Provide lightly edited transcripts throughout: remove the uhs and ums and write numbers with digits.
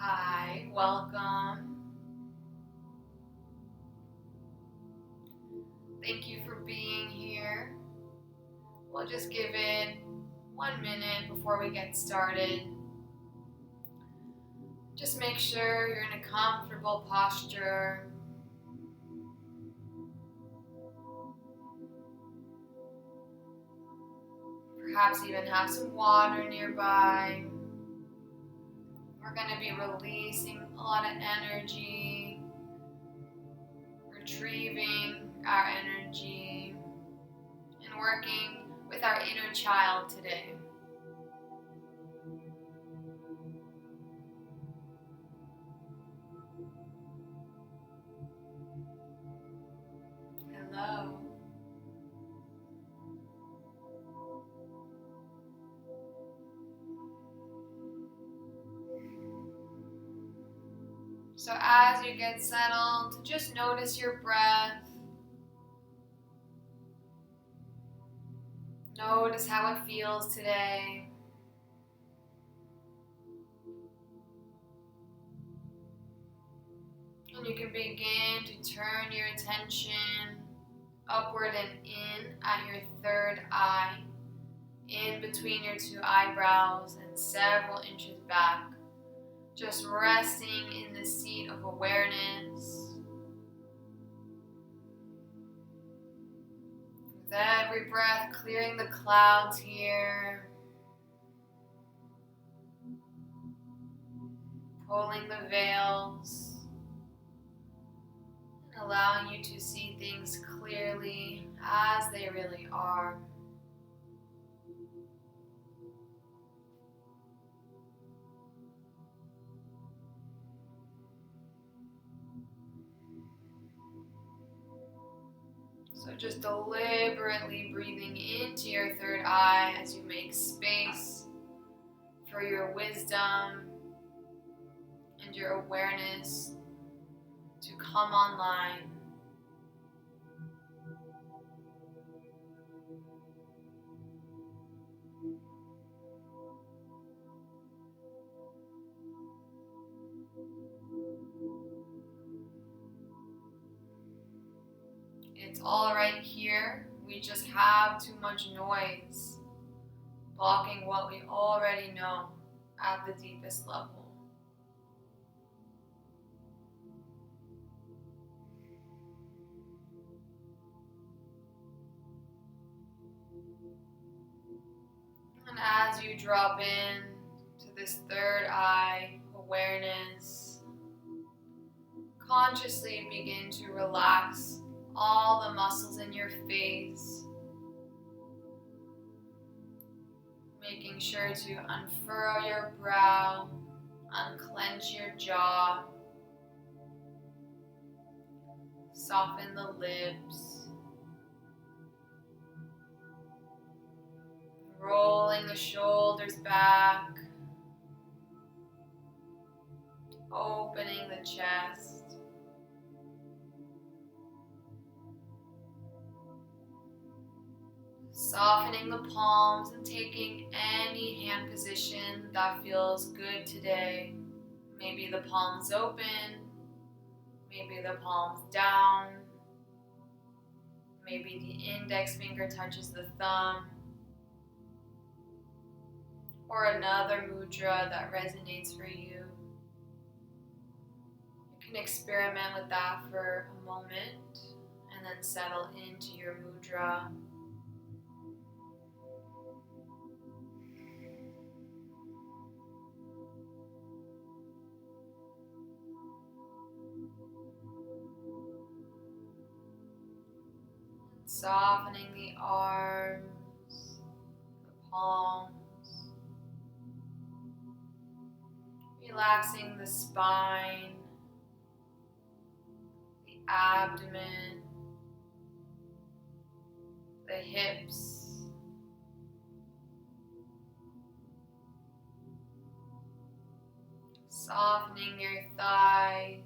Hi, welcome. Thank you for being here. We'll just give it 1 minute before we get started. Just make sure you're in a comfortable posture. Perhaps even have some water nearby. We're going to be releasing a lot of energy, retrieving our energy, and working with our inner child today. Hello. So as you get settled, just notice your breath. Notice how it feels today. And you can begin to turn your attention upward and in at your third eye, in between your two eyebrows and several inches back. Just resting in the seat of awareness. With every breath, clearing the clouds here. Pulling the veils. And allowing you to see things clearly as they really are. So just deliberately breathing into your third eye as you make space for your wisdom and your awareness to come online. It's all right here. We just have too much noise blocking what we already know at the deepest level. And as you drop in to this third eye awareness, consciously begin to relax all the muscles in your face, making sure to unfurrow your brow, unclench your jaw, soften the lips, rolling the shoulders back, opening the chest. Softening the palms and taking any hand position that feels good today. Maybe the palms open, maybe the palms down, maybe the index finger touches the thumb, or another mudra that resonates for you. You can experiment with that for a moment and then settle into your mudra. Softening the arms, the palms, relaxing the spine, the abdomen, the hips, softening your thighs,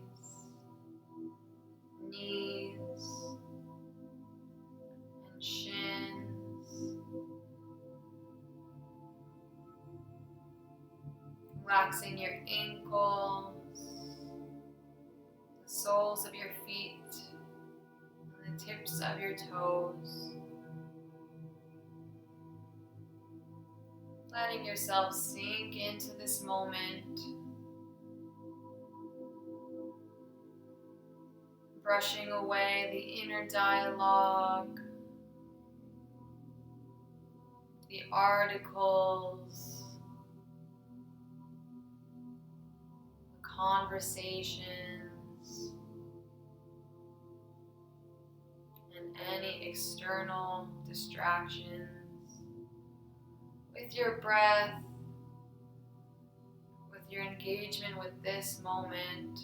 knees, and shins. Relaxing your ankles, the soles of your feet, and the tips of your toes. Letting yourself sink into this moment. Brushing away the inner dialogue, the articles, the conversations, and any external distractions. With your breath, with your engagement with this moment,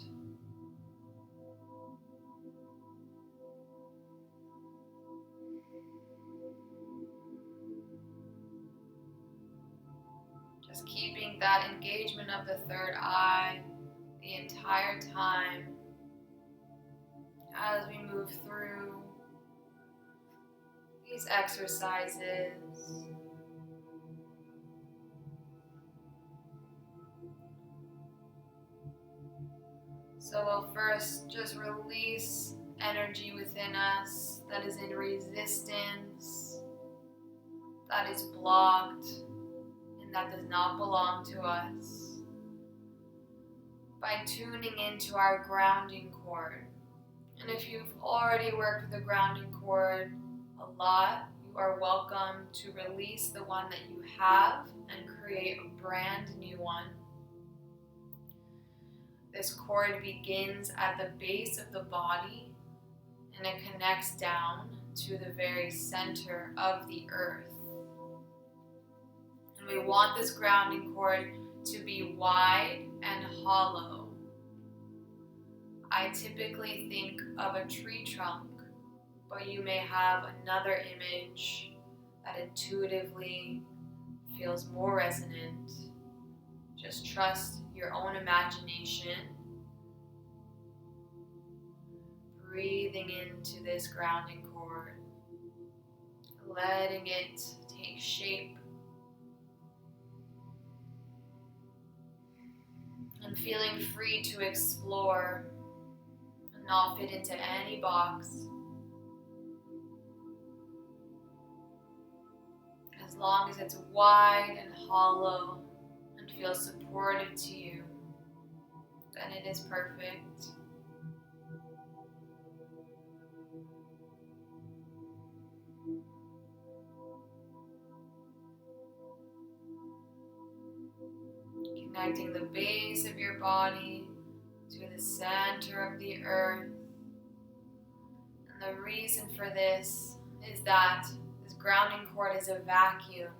just keeping that engagement of the third eye the entire time as we move through these exercises. So we'll first just release energy within us that is in resistance, that is blocked, and that does not belong to us, by tuning into our grounding cord. And if you've already worked with the grounding cord a lot, you are welcome to release the one that you have and create a brand new one. This cord begins at the base of the body and it connects down to the very center of the earth. And we want this grounding cord to be wide and hollow. I typically think of a tree trunk, but you may have another image that intuitively feels more resonant. Just trust your own imagination. Breathing into this grounding cord, letting it take shape, and feeling free to explore and not fit into any box. As long as it's wide and hollow and feels supportive to you, then it is perfect. Connecting the base of your body to the center of the earth. And the reason for this is that this grounding cord is a vacuum.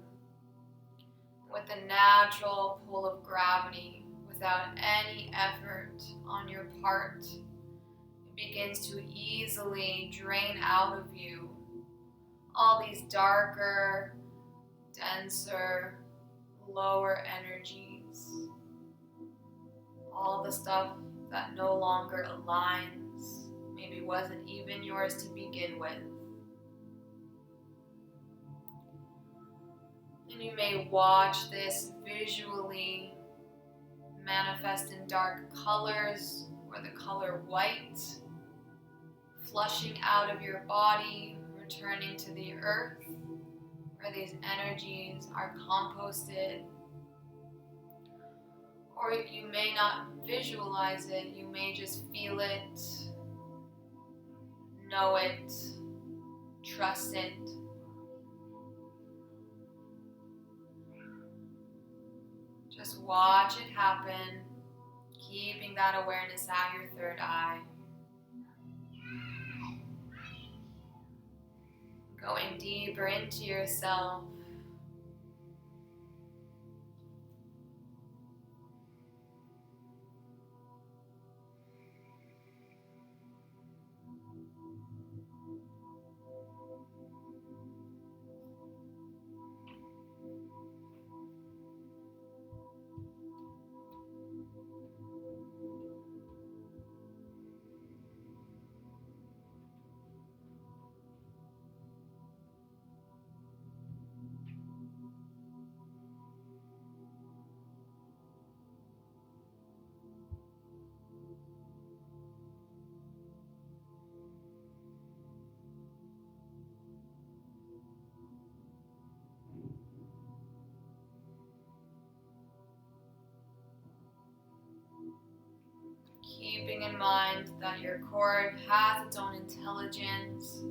With the natural pull of gravity, without any effort on your part, it begins to easily drain out of you all these darker, denser, lower energies. All the stuff that no longer aligns, maybe wasn't even yours to begin with. And you may watch this visually manifest in dark colors or the color white, flushing out of your body, returning to the earth, where these energies are composted. Or you may not visualize it, you may just feel it, know it, trust it. Just watch it happen, keeping that awareness at your third eye. Going deeper into yourself. keeping in mind that your cord has its own intelligence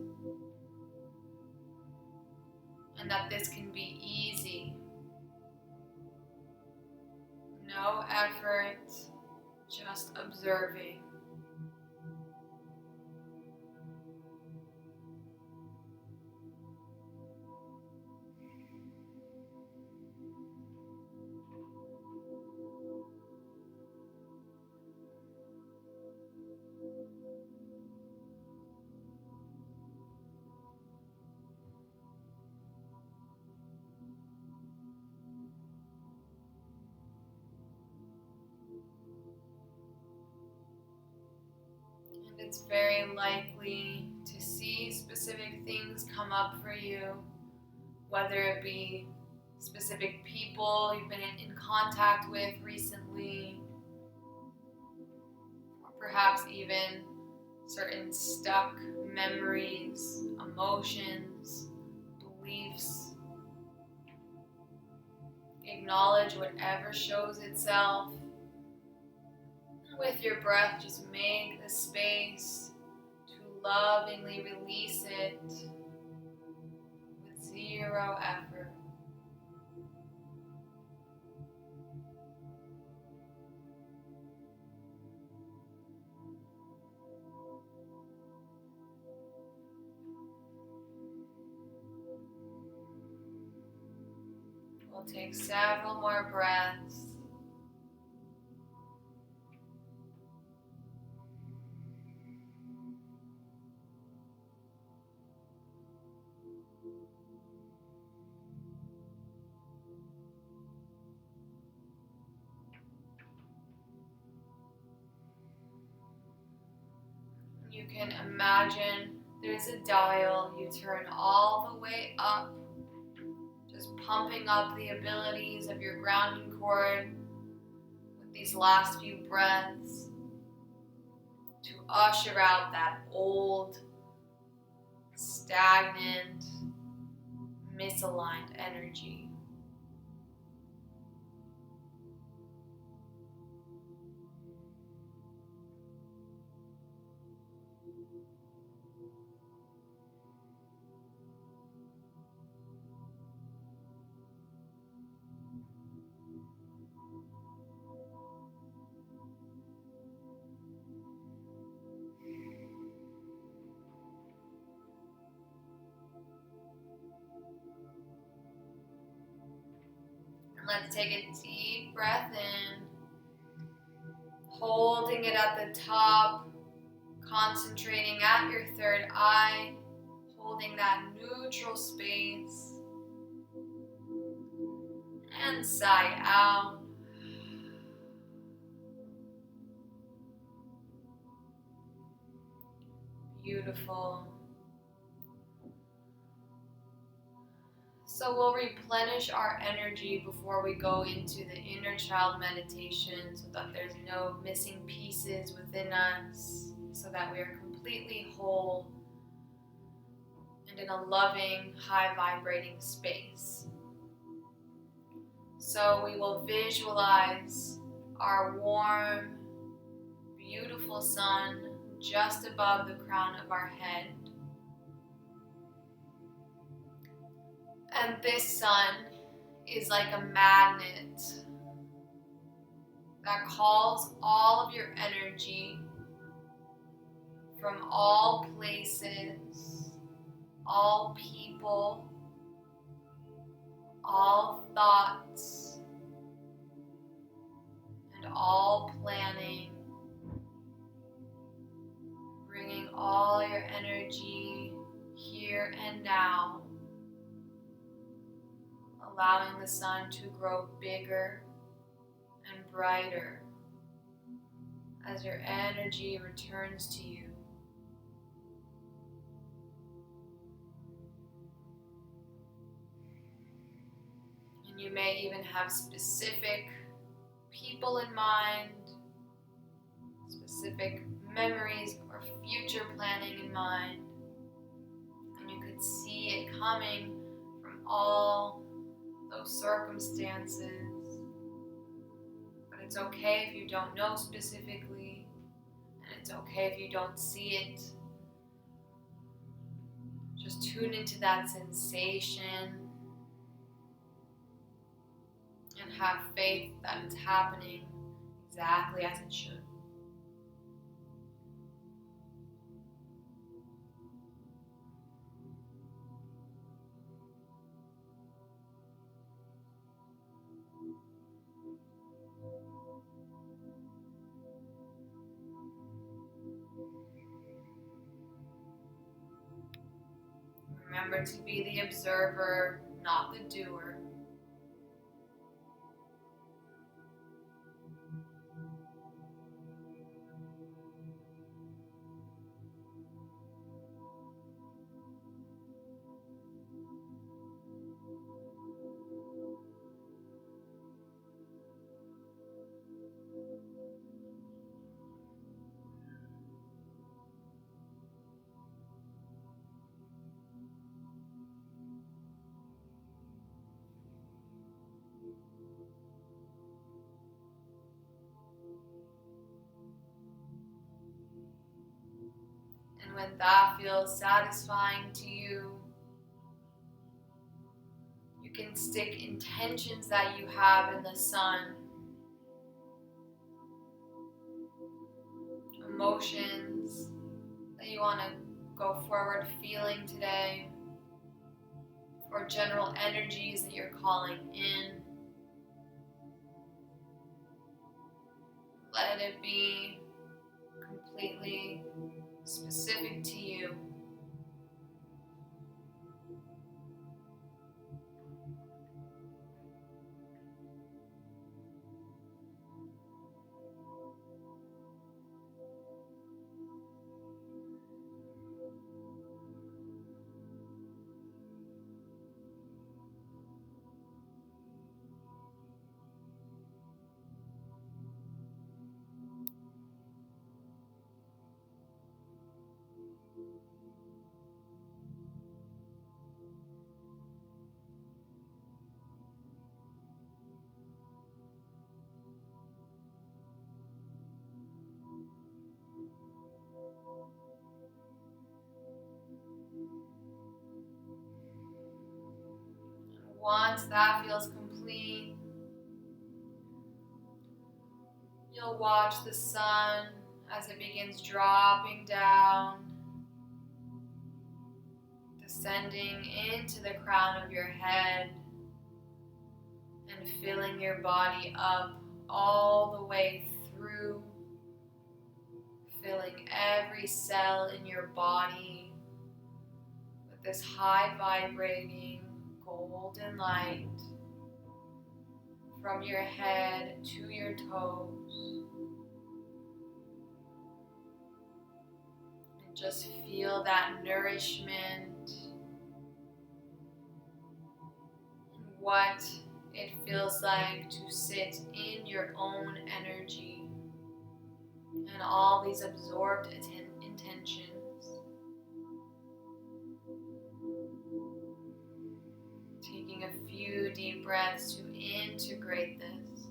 and that this can be easy. No effort, just observing. And it's very likely to see specific things come up for you, whether it be specific people you've been in contact with recently, or perhaps even certain stuck memories, emotions, beliefs. Acknowledge whatever shows itself. With your breath, just make the space to lovingly release it with zero effort. We'll take several more breaths. You can imagine there's a dial you turn all the way up, just pumping up the abilities of your grounding cord with these last few breaths to usher out that old, stagnant, misaligned energy. And let's take a deep breath in, holding it at the top, concentrating at your third eye, holding that neutral space, and sigh out. Beautiful. So we'll replenish our energy before we go into the inner child meditation so that there's no missing pieces within us, so that we are completely whole and in a loving, high vibrating space. So we will visualize our warm, beautiful sun just above the crown of our head. And this sun is like a magnet that calls all of your energy from all places, all people, all thoughts, and all planning, bringing all your energy here and now, allowing the sun to grow bigger and brighter as your energy returns to you. And you may even have specific people in mind, specific memories or future planning in mind, and you could see it coming from all those circumstances. But it's okay if you don't know specifically. It's okay if you don't see it. Just tune into that sensation and have faith that it's happening exactly as it should. Remember to be the observer, not the doer. And when that feels satisfying to you, you can stick intentions that you have in the sun, emotions that you want to go forward feeling today, or general energies that you're calling in. Let it be completely specific to you. Once that feels complete, you'll watch the sun as it begins dropping down, descending into the crown of your head and filling your body up all the way through, filling every cell in your body with this high vibrating golden light from your head to your toes. And just feel that nourishment and what it feels like to sit in your own energy and all these absorbed intentions. Taking a few deep breaths to integrate this.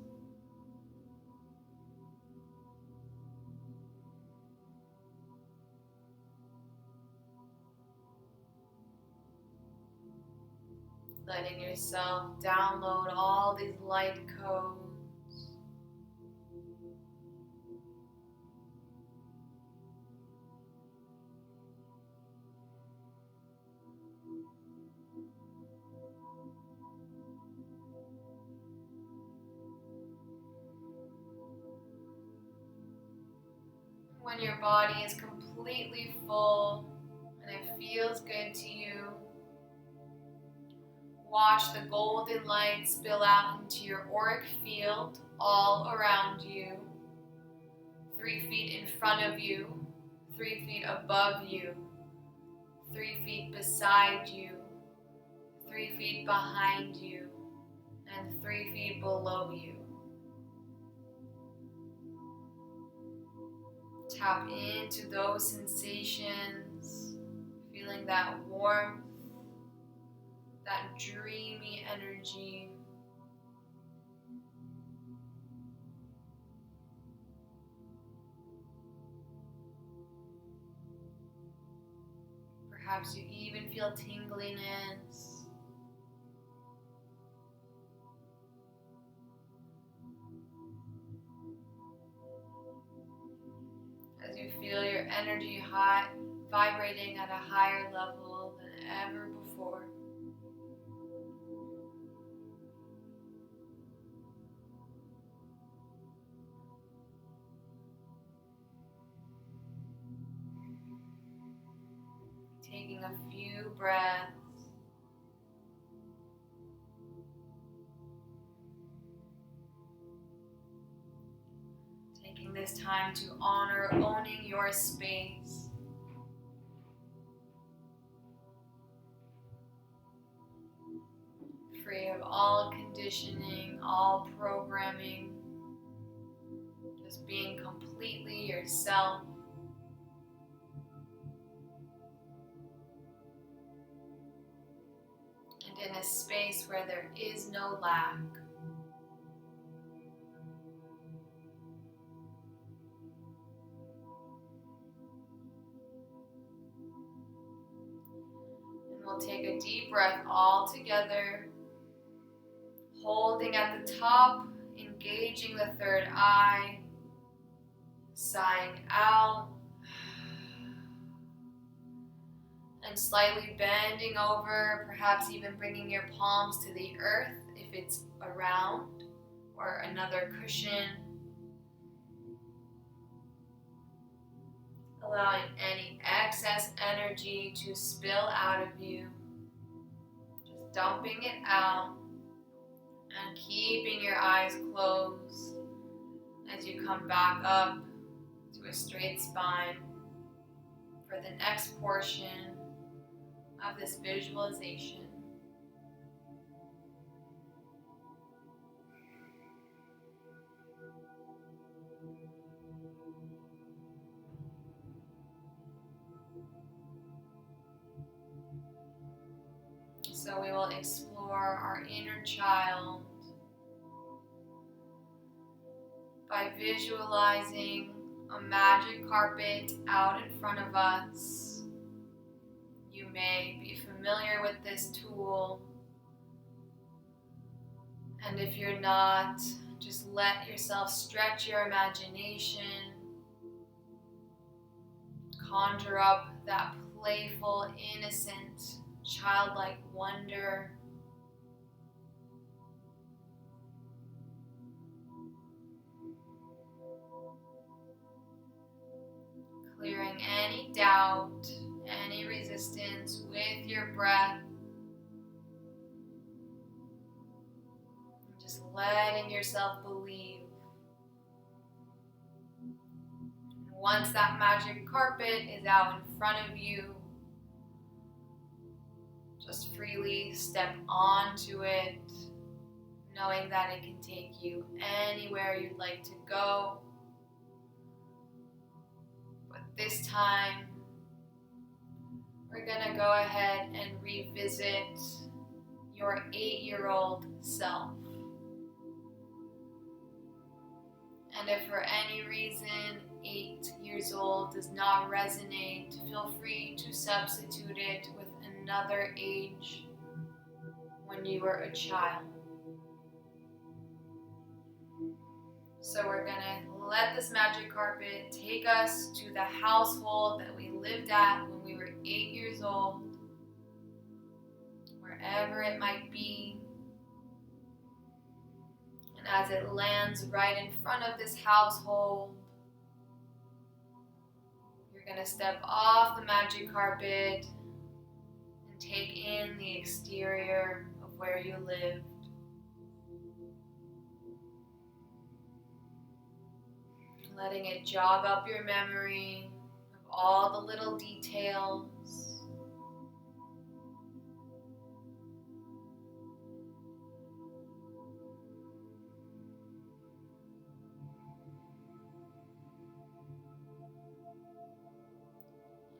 Letting yourself download all these light codes. When your body is completely full and it feels good to you, watch the golden light spill out into your auric field all around you, 3 feet in front of you, 3 feet above you, 3 feet beside you, 3 feet behind you, and 3 feet below you. Tap into those sensations, feeling that warmth, that dreamy energy. Perhaps you even feel tingliness. As you feel your energy high, vibrating at a higher level than ever before. Taking a few breaths. Taking this time to honor owning your space. Free of all conditioning, all programming. Just being completely yourself. And in a space where there is no lack. And we'll take a deep breath all together, holding at the top, engaging the third eye, sighing out, and slightly bending over, perhaps even bringing your palms to the earth if it's around, or another cushion. Allowing any excess energy to spill out of you. Just dumping it out and keeping your eyes closed as you come back up to a straight spine for the next portion of this visualization. So we will explore our inner child by visualizing a magic carpet out in front of us. You may be familiar with this tool, and if you're not, just let yourself stretch your imagination, conjure up that playful, innocent, childlike wonder. Clearing any doubt, any resistance with your breath. And just letting yourself believe. And once that magic carpet is out in front of you, just freely step onto it, knowing that it can take you anywhere you'd like to go. But this time, we're gonna go ahead and revisit your 8-year-old self. And if for any reason 8 years old does not resonate, feel free to substitute it with another age when you were a child. So we're gonna let this magic carpet take us to the household that we lived at when we were 8 years old, wherever it might be. And as it lands right in front of this household, you're gonna step off the magic carpet and take in the exterior of where you lived. Letting it jog up your memory of all the little details.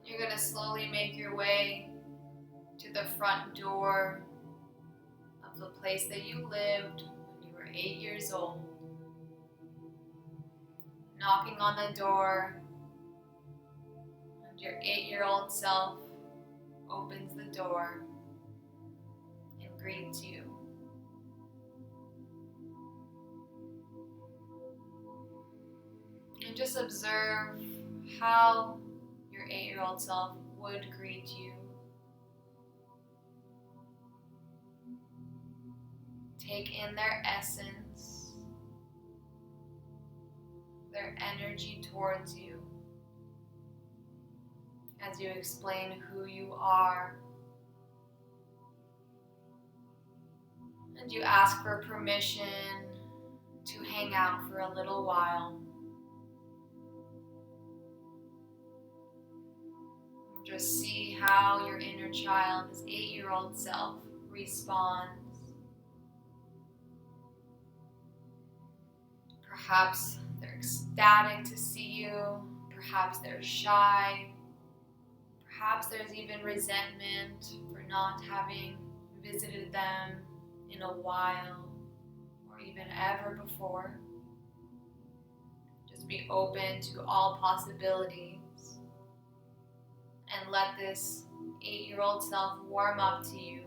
You're going to slowly make your way to the front door of the place that you lived when you were 8 years old. Knocking on the door, and your 8-year-old self opens the door and greets you. And just observe how your 8-year-old self would greet you. Take in their essence, their energy towards you as you explain who you are. And you ask for permission to hang out for a little while. Just see how your inner child, this 8-year-old self, responds. Perhaps they're ecstatic to see you. Perhaps they're shy. Perhaps there's even resentment for not having visited them in a while or even ever before. Just be open to all possibilities and let this 8-year-old self warm up to you.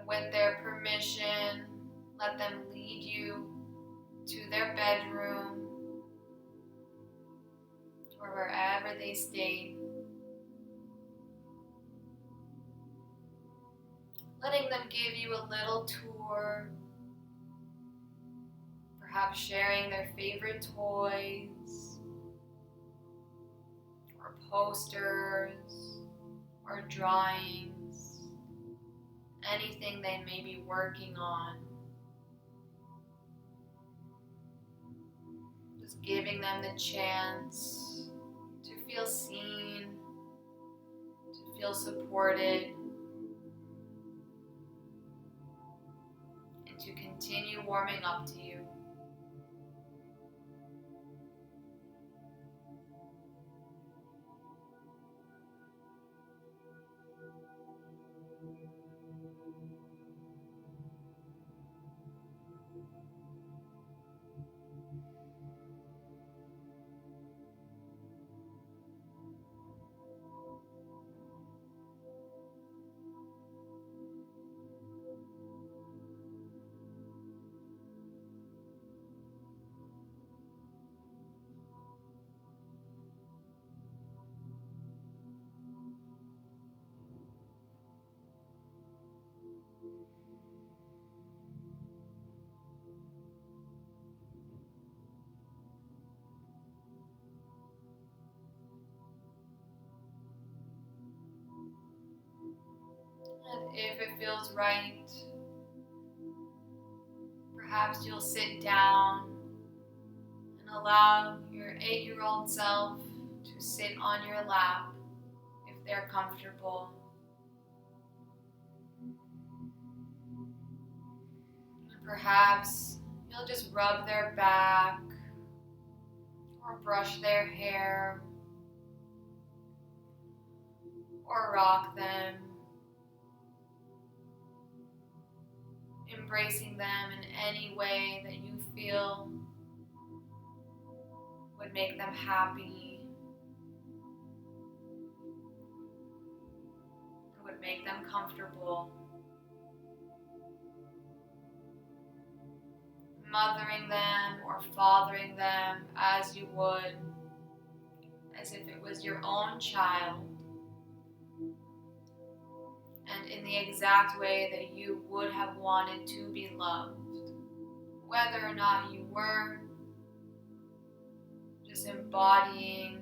With their permission, let them lead you to their bedroom or wherever they stay. Letting them give you a little tour, perhaps sharing their favorite toys or posters or drawings, anything they may be working on. Just giving them the chance to feel seen, to feel supported, and to continue warming up to you. And if it feels right, perhaps you'll sit down and allow your 8-year-old self to sit on your lap if they're comfortable. And perhaps you'll just rub their back or brush their hair or rock them, embracing them in any way that you feel would make them happy and would make them comfortable. Mothering them or fathering them as you would, as if it was your own child, and in the exact way that you would have wanted to be loved, whether or not you were, just embodying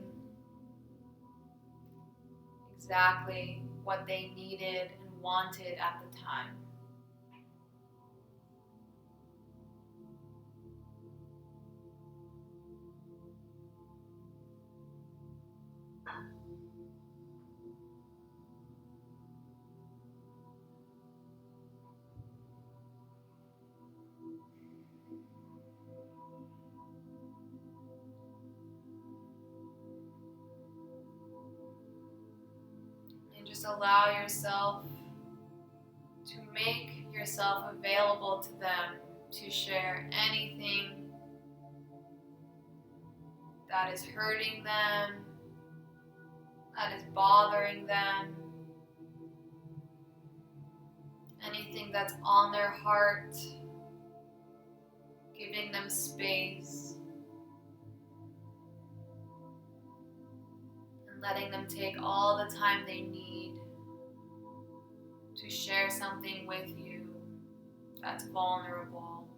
exactly what they needed and wanted at the time. Just allow yourself to make yourself available to them to share anything that is hurting them, that is bothering them, anything that's on their heart, giving them space and letting them take all the time they need to share something with you that's vulnerable.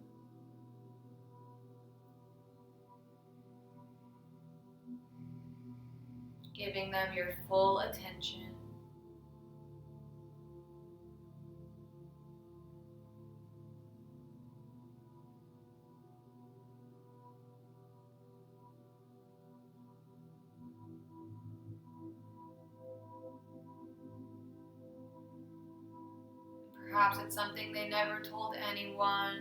Giving them your full attention. Perhaps it's something they never told anyone,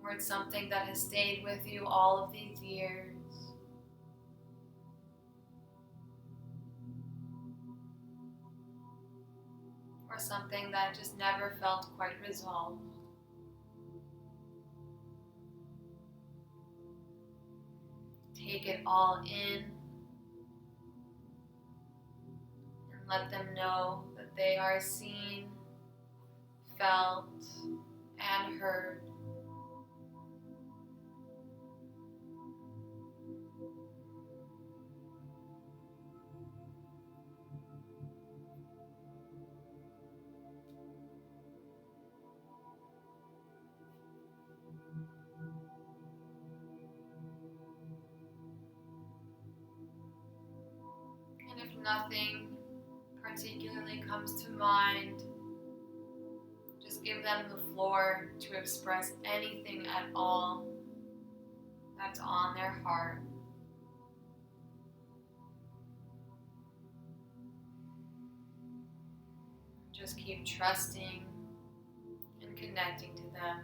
or it's something that has stayed with you all of these years. Or something that just never felt quite resolved. Take it all in and let them know that they are seen, felt, and heard. And if nothing particularly comes to mind, just give them the floor to express anything at all that's on their heart. Just keep trusting and connecting to them.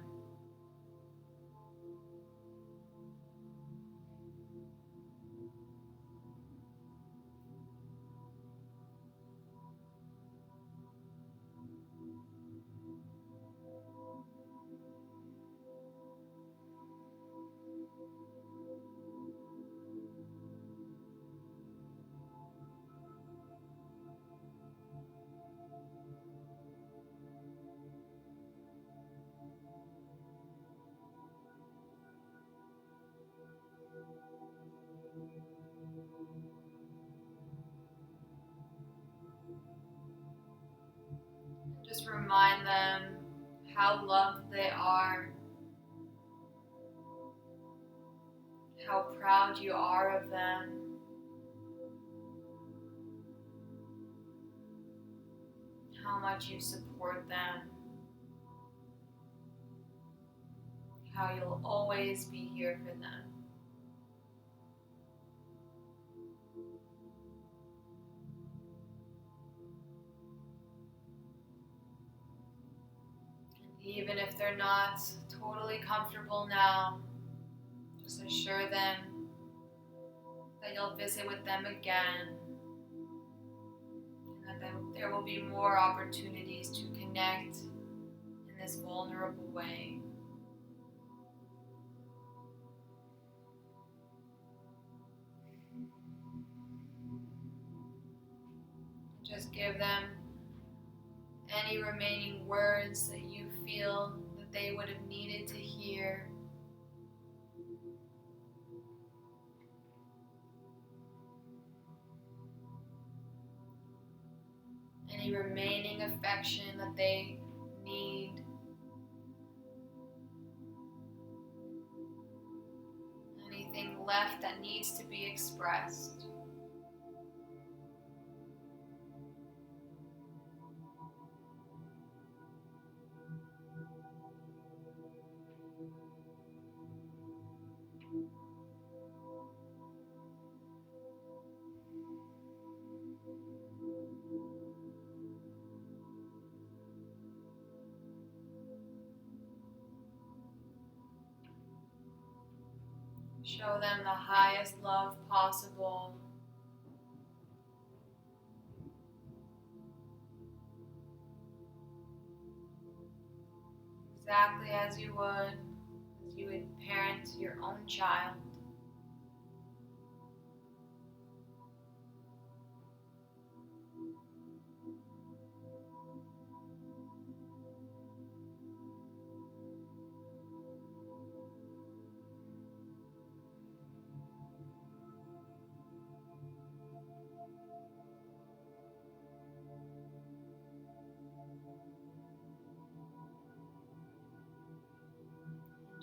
Just remind them how loved they are, how proud you are of them, how much you support them, how you'll always be here for them. Even if they're not totally comfortable now, just assure them that you'll visit with them again, and that there will be more opportunities to connect in this vulnerable way. Just give them any remaining words that you feel that they would have needed to hear. Any remaining affection that they need. Anything left that needs to be expressed. Show them the highest love possible. exactly as you would parent your own child.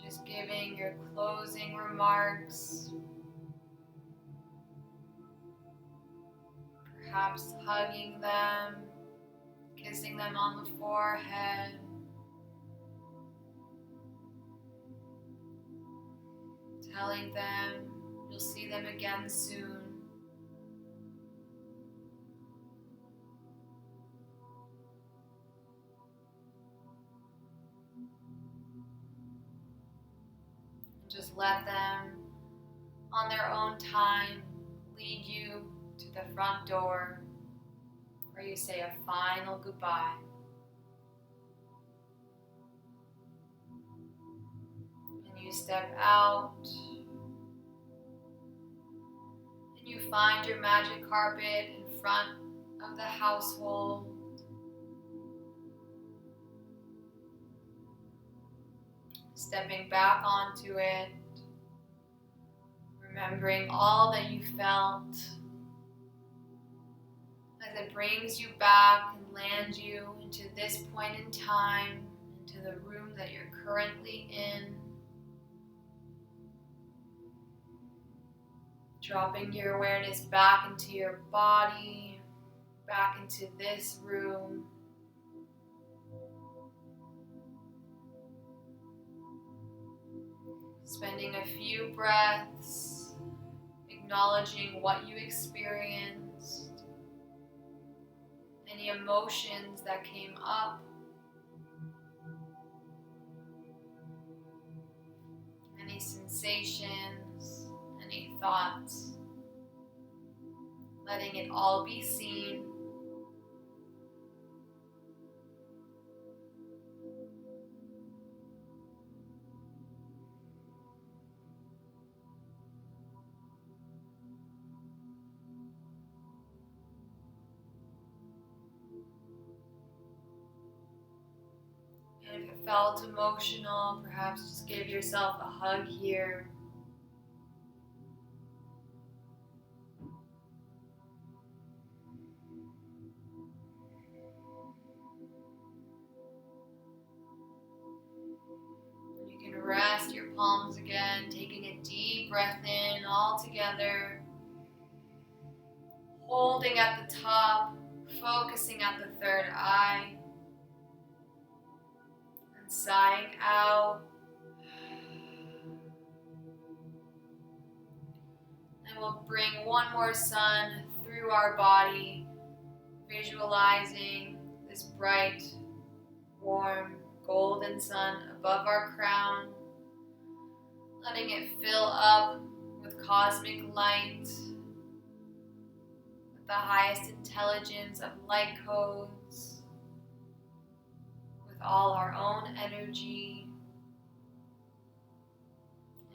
Just giving your closing remarks, perhaps hugging them, kissing them on the forehead, telling them you'll see them again soon. Just let them, on their own time, lead you to the front door where you say a final goodbye. And you step out and you find your magic carpet in front of the household. Stepping back onto it, remembering all that you felt as it brings you back and lands you into this point in time, into the room that you're currently in. Dropping your awareness back into your body, back into this room. Spending a few breaths, acknowledging what you experienced, any emotions that came up, any sensations, any thoughts, letting it all be seen. And if it felt emotional, perhaps just give yourself a hug here. You can rest your palms again, taking a deep breath in all together. Holding at the top, focusing at the third eye. And sighing out. And we'll bring one more sun through our body, visualizing this bright, warm, golden sun above our crown, letting it fill up with cosmic light, with the highest intelligence of light codes, with all our own energy.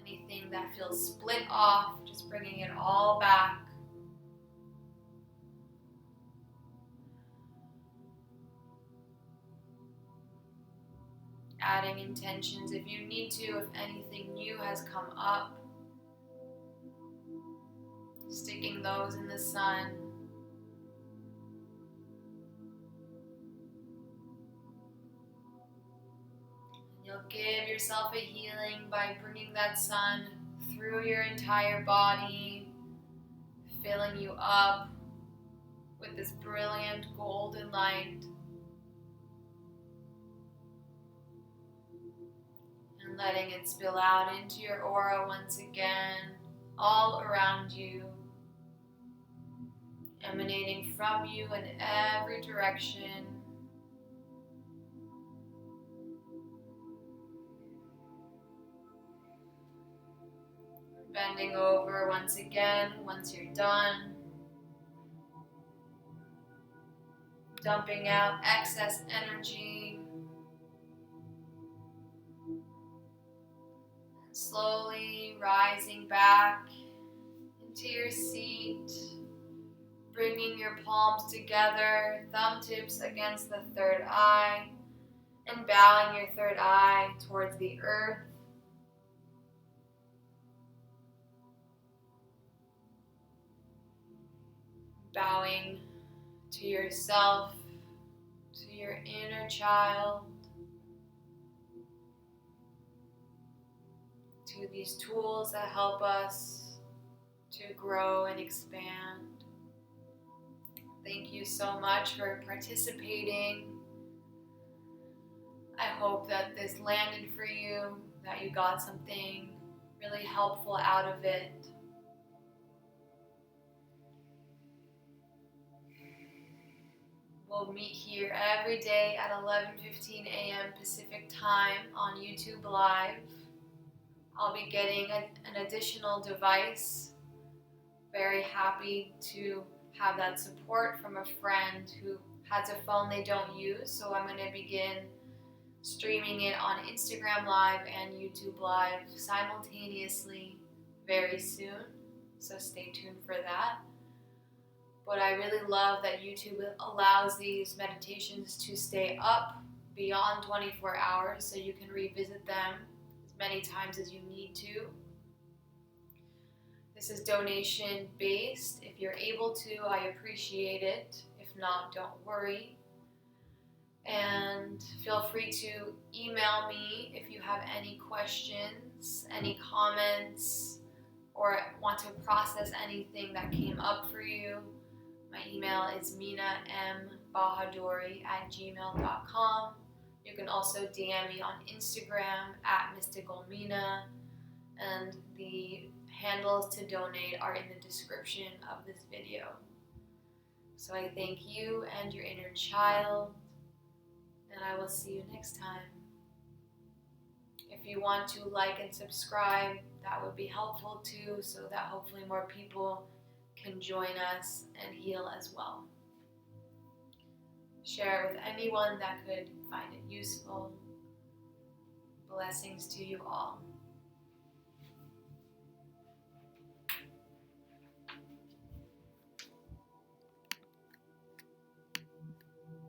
Anything that feels split off, just bringing it all back. Adding intentions if you need to, if anything new has come up. Sticking those in the sun. And you'll give yourself a healing by bringing that sun through your entire body, filling you up with this brilliant golden light. And letting it spill out into your aura once again, all around you, emanating from you in every direction. Bending over once again, once you're done. Dumping out excess energy. Slowly rising back into your seat, bringing your palms together, thumb tips against the third eye, and bowing your third eye towards the earth. Bowing to yourself, to your inner child, to these tools that help us to grow and expand. Thank you so much for participating. I hope that this landed for you, that you got something really helpful out of it. We'll meet here every day at 11:15 a.m. Pacific time on YouTube Live. I'll be getting an additional device. Very happy to have that support from a friend who has a phone they don't use. So I'm going to begin streaming it on Instagram Live and YouTube Live simultaneously very soon. So stay tuned for that. But I really love that YouTube allows these meditations to stay up beyond 24 hours, so you can revisit them as many times as you need to. This is donation based. If you're able to, I appreciate it. If not, don't worry. And feel free to email me if you have any questions, any comments, or want to process anything that came up for you. My email is minabahadori@gmail.com. You can also DM me on Instagram @mysticalmina, and the handles to donate are in the description of this video. So I thank you and your inner child, and I will see you next time. If you want to like and subscribe, that would be helpful too, so that hopefully more people can join us and heal as well. Share it with anyone that could find it useful. Blessings to you all.